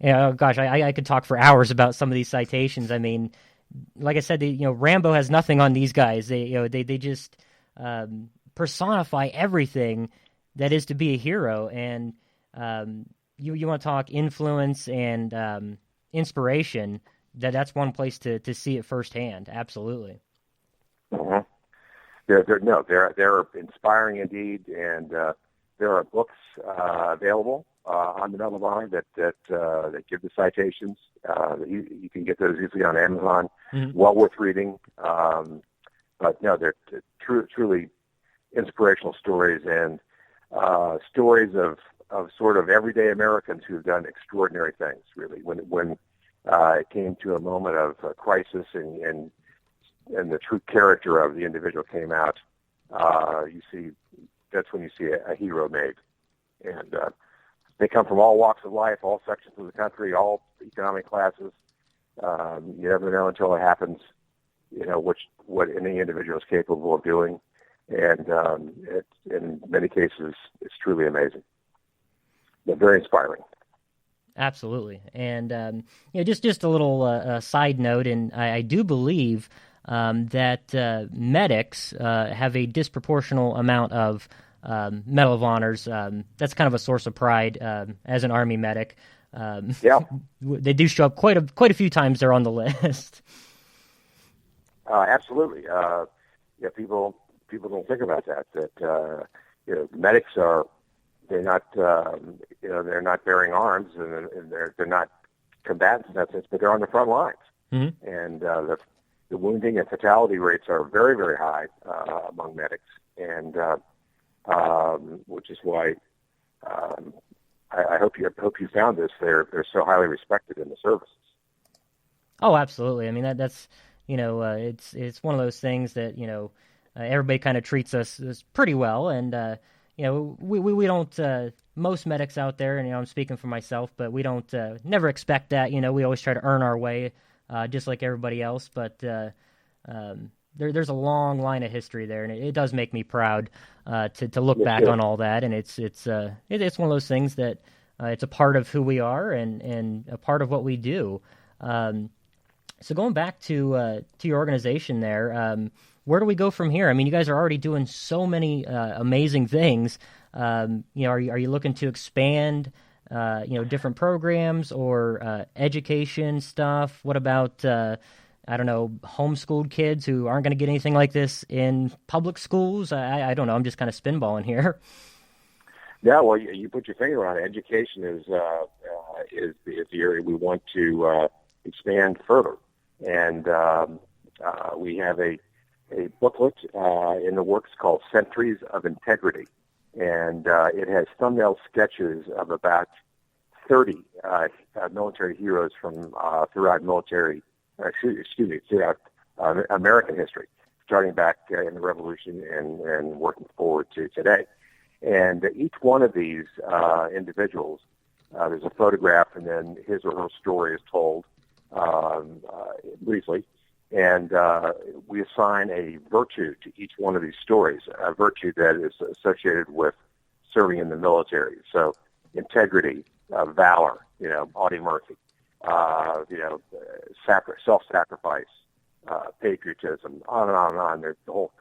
Yeah, oh gosh, I could talk for hours about some of these citations. I mean, like I said, Rambo has nothing on these guys. They just personify everything that is to be a hero. And you want to talk influence and inspiration? That's one place to see it firsthand. Absolutely. Mhm. They're inspiring indeed, and there are books available on the Medal of Honor that give the citations. You can get those easily on Amazon. Mm-hmm. Well worth reading. But no, they're truly inspirational stories, and stories of sort of everyday Americans who've done extraordinary things. Really, when it came to a moment of crisis and the true character of the individual came out, that's when you see a hero made. And they come from all walks of life, all sections of the country, all economic classes. You never know until it happens, what any individual is capable of doing. And in many cases, it's truly amazing. But very inspiring. Absolutely. And just a little side note, and I do believe that medics have a disproportional amount of Medal of Honors. That's kind of a source of pride as an Army medic. Yeah. They do show up quite a few times. They're on the list. Absolutely. Yeah, people don't think about that. That medics they're not bearing arms, and they're not combatants in that sense, but they're on the front lines. Mm-hmm. And the wounding and fatality rates are very, very high among medics, and which is why I hope you found this. They're so highly respected in the services. Oh, absolutely. I mean that's it's one of those things that everybody kind of treats us as pretty well, and we don't. Most medics out there, and I'm speaking for myself, but we don't never expect that. We always try to earn our way, just like everybody else. But there's a long line of history there, and it does make me proud to look back on all that. And it's one of those things that it's a part of who we are and a part of what we do. So going back to your organization there, where do we go from here? I mean, you guys are already doing so many amazing things. Are you looking to expand, different programs or education stuff? What about, I don't know, homeschooled kids who aren't going to get anything like this in public schools? I don't know. I'm just kind of spinballing here. Yeah, well, you put your finger on it. Education is the area we want to expand further, and we have a booklet in the works called Centuries of Integrity, and it has thumbnail sketches of about 30 military heroes from throughout American history, starting back in the Revolution and working forward to today. And each one of these individuals, there's a photograph, and then his or her story is told briefly. And we assign a virtue to each one of these stories, a virtue that is associated with serving in the military. So integrity, valor, Audie Murphy, self-sacrifice, patriotism, on and on and on. There's the whole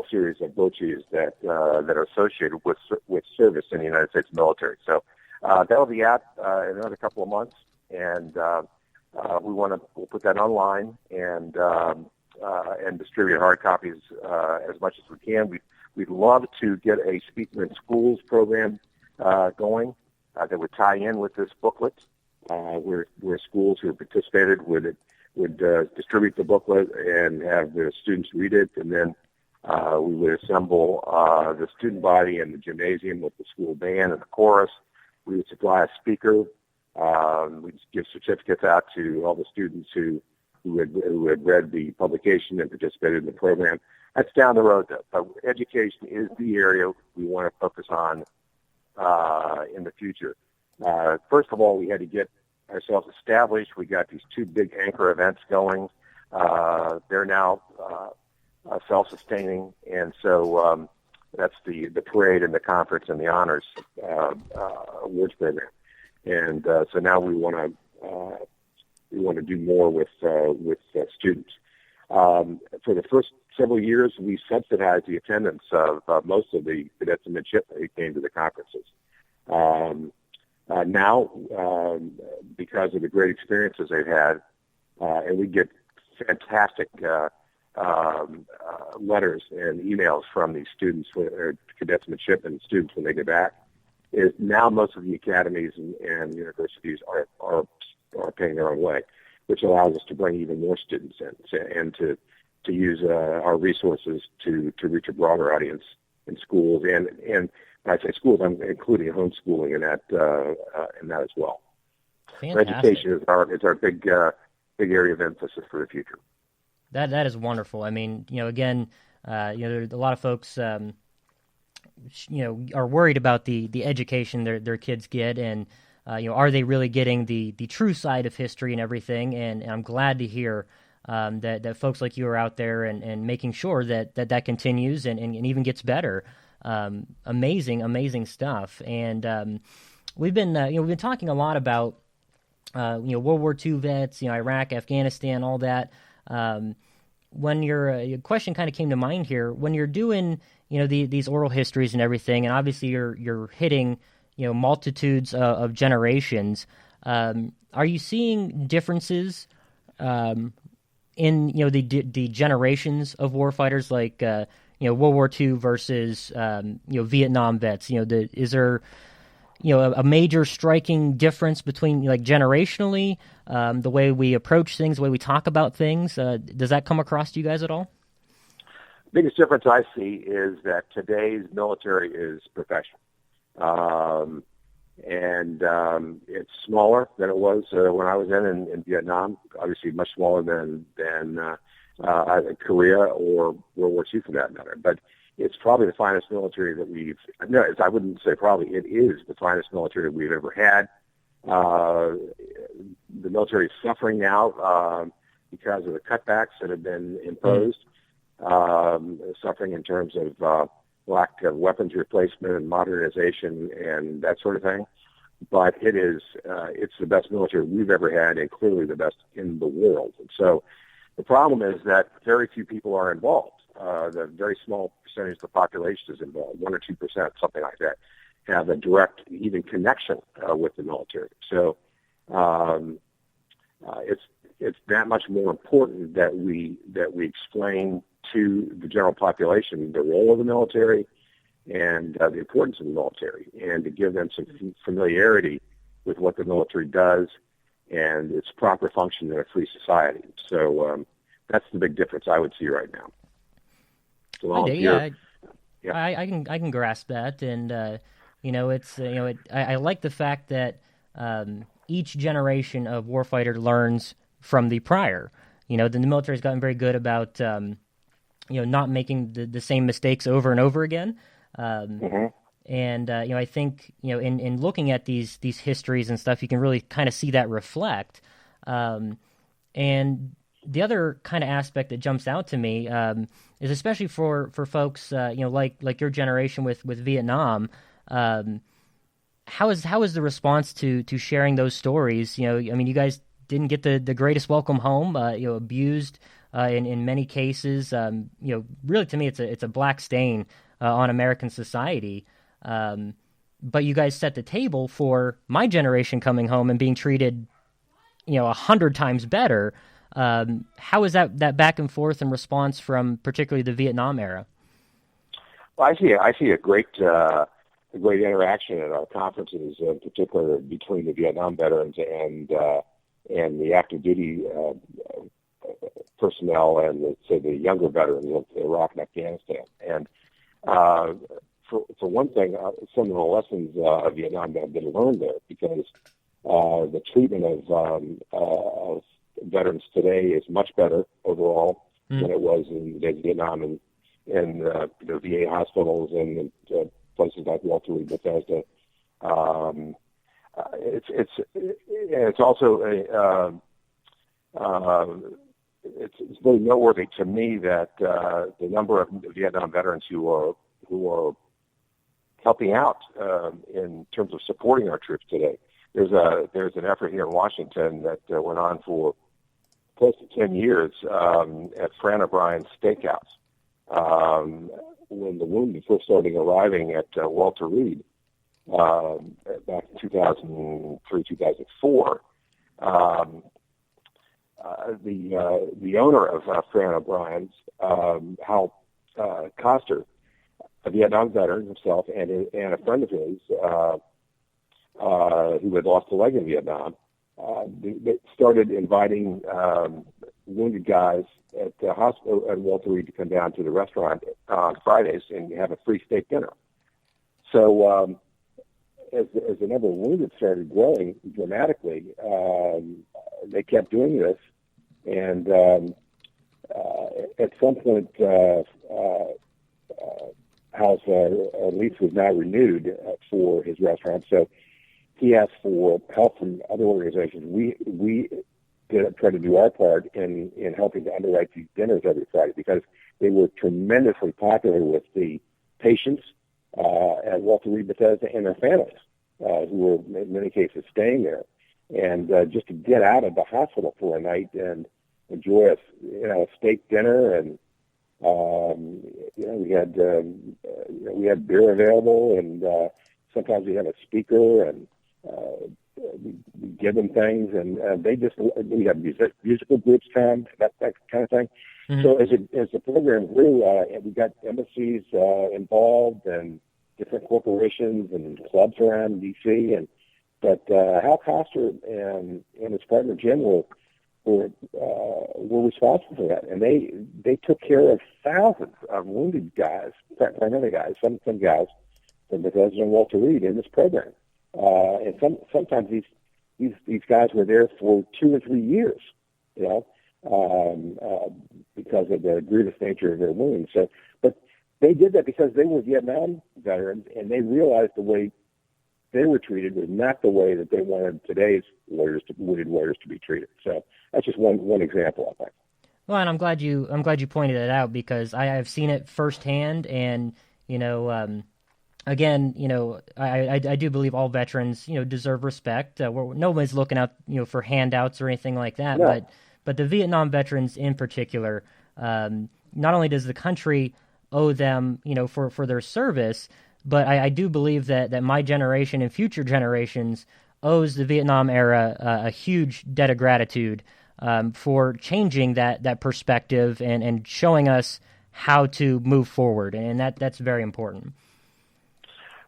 series of virtues that are associated with service in the United States military. So that'll be out in another couple of months, and we'll put that online and distribute hard copies as much as we can. We'd love to get a Speaker in Schools program going that would tie in with this booklet, where schools who participated would distribute the booklet and have the students read it, and then we would assemble the student body in the gymnasium with the school band and the chorus. We would supply a speaker. We'd give certificates out to all the students who had read the publication and participated in the program. That's down the road, though. But education is the area we want to focus on in the future. First of all, we had to get ourselves established. We got these two big anchor events going. They're now self-sustaining, and so that's the parade and the conference and the honors awards program. and so now we want to do more with students. For the first several years, we subsidized the attendance of most of the cadets and midshipmen who came to the conferences. Now, because of the great experiences they've had, and we get fantastic letters and emails from these students, cadets, midshipmen, students when they get back, is now most of the academies and universities are paying their own way, which allows us to bring even more students in and to use our resources to reach a broader audience in schools. And when I say schools, I'm including homeschooling in that as well. So education is our big area of emphasis for the future. That is wonderful. I mean, again, there's a lot of folks, are worried about the education their kids get, and are they really getting the true side of history and everything? And I'm glad to hear that folks like you are out there and making sure that continues and even gets better. Amazing stuff. And we've been talking a lot about World War II vets, Iraq, Afghanistan, all that. When your question kind of came to mind here, when you're doing these oral histories and everything, and obviously you're hitting multitudes of generations, are you seeing differences in the generations of warfighters, like World War II versus Vietnam vets? Is there a major striking difference between generationally, the way we approach things, the way we talk about things? Does that come across to you guys at all? The biggest difference I see is that today's military is professional. And it's smaller than it was when I was in Vietnam. Obviously, much smaller than either Korea or World War II, for that matter. But it's probably the finest military that we've. No, I wouldn't say probably. It is the finest military that we've ever had. The military is suffering now because of the cutbacks that have been imposed. Suffering in terms of lack of weapons replacement and modernization and that sort of thing. But it's the best military we've ever had, and clearly the best in the world. And so the problem is that very few people are involved. The very small percentage of the population is involved, 1 or 2%, something like that, have a direct even connection with the military. So it's that much more important that we explain to the general population the role of the military and the importance of the military, and to give them some familiarity with what the military does and its proper function in a free society. So that's the big difference I would see right now. So I can grasp that, and I like the fact that each generation of warfighter learns from the prior. The military's gotten very good about not making the same mistakes over and over again. And I think in looking at these histories and stuff, you can really kind of see that reflect. And the other kind of aspect that jumps out to me is, especially for folks like your generation with Vietnam, how is the response to sharing those stories? You guys didn't get the greatest welcome home. Abused in many cases. Really, to me, it's a black stain on American society. But you guys set the table for my generation coming home and being treated 100 times better. How is that back and forth and response from particularly the Vietnam era? Well, I see a great interaction at our conferences, in particular between the Vietnam veterans and the active duty personnel and the younger veterans of Iraq and Afghanistan. And for one thing, some of the lessons of Vietnam have been learned there, because the treatment of veterans today is much better overall than it was in Vietnam, and VA hospitals and places like Walter Reed Bethesda. It's also it's very noteworthy to me that the number of Vietnam veterans who are helping out in terms of supporting our troops today. there's an effort here in Washington that went on for close to 10 years at Fran O'Brien's Steakhouse. When the wounded first started arriving at Walter Reed back in 2003, 2004, the owner of Fran O'Brien's, Hal Koster, a Vietnam veteran himself, and a friend of his who had lost a leg in Vietnam, they started inviting wounded guys at the hospital at Walter Reed to come down to the restaurant on Fridays and have a free steak dinner. So as the number of wounded started growing dramatically, they kept doing this, and at some point, Hal's lease was now renewed for his restaurant. So he asked for help from other organizations. We tried to do our part in helping to underwrite these dinners every Friday, because they were tremendously popular with the patients at Walter Reed Bethesda and their families, who were in many cases staying there. And just to get out of the hospital for a night and enjoy a steak dinner, and we had beer available, and sometimes we had a speaker, and we give them things, and we have musical groups come, that kind of thing. Mm-hmm. So as the program grew, we got embassies involved, and different corporations and clubs around D.C. But Hal Koster and his partner Jim were responsible for that, and they took care of thousands of wounded guys, primarily guys, some guys from Bethesda and Walter Reed in this program. And sometimes these guys were there for 2 or 3 years, because of the grievous nature of their wounds. So, but they did that because they were Vietnam veterans, and they realized the way they were treated was not the way that they wanted today's wounded warriors to be treated. So that's just one example, I think. Well, and I'm glad you pointed it out, because I have seen it firsthand, and again, I do believe all veterans, deserve respect. Nobody's looking out, for handouts or anything like that. No. But the Vietnam veterans in particular, not only does the country owe them, for their service, but I do believe that my generation and future generations owes the Vietnam era a huge debt of gratitude for changing that perspective and showing us how to move forward, and that's very important.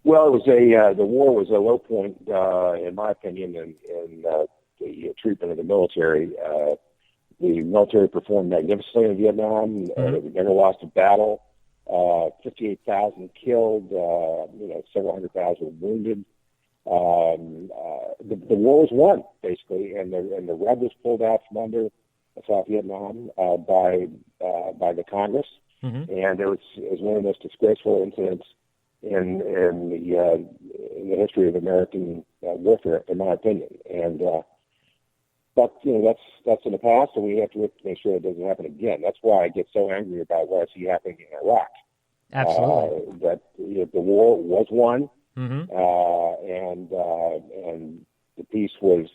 Well, it was the war was a low point, in my opinion, in the treatment of the military. The military performed magnificently in Vietnam. We never lost a battle. 58,000 killed, several hundred thousand wounded. The war was won, basically, and the rug was pulled out from under South Vietnam by the Congress, and it was one of the most disgraceful incidents in the history of American warfare, in my opinion. And but that's in the past, and we have to make sure it doesn't happen again. That's why I get so angry about what I see happening in Iraq. Absolutely. That the war was won, and the peace was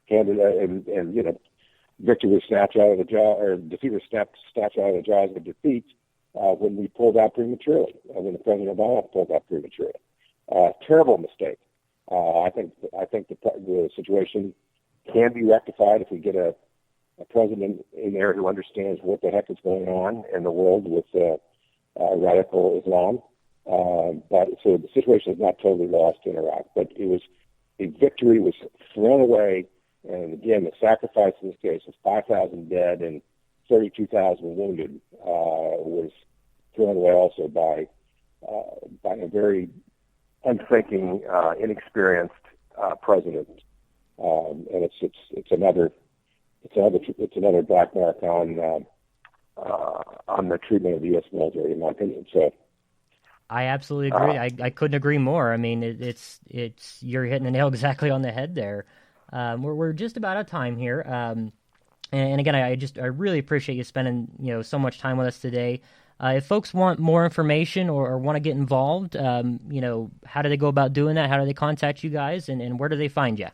handed, and victory was snatched out of the jaw, or defeat was snatched out of the jaws of defeat when we pulled out prematurely, when the President Obama pulled out prematurely. Terrible mistake. I think the situation can be rectified if we get a president in there who understands what the heck is going on in the world with radical Islam. But so the situation is not totally lost in Iraq, but a victory was thrown away. And again, the sacrifice in this case of 5,000 dead and 32,000 wounded was thrown away also by a very unthinking, inexperienced president. And it's another black mark on the treatment of the U.S. military, in my opinion. So, I absolutely agree. I couldn't agree more. I mean, it's you're hitting the nail exactly on the head there. We're just about out of time here. And again, I really appreciate you spending so much time with us today. If folks want more information or want to get involved, how do they go about doing that? How do they contact you guys, and where do they find you?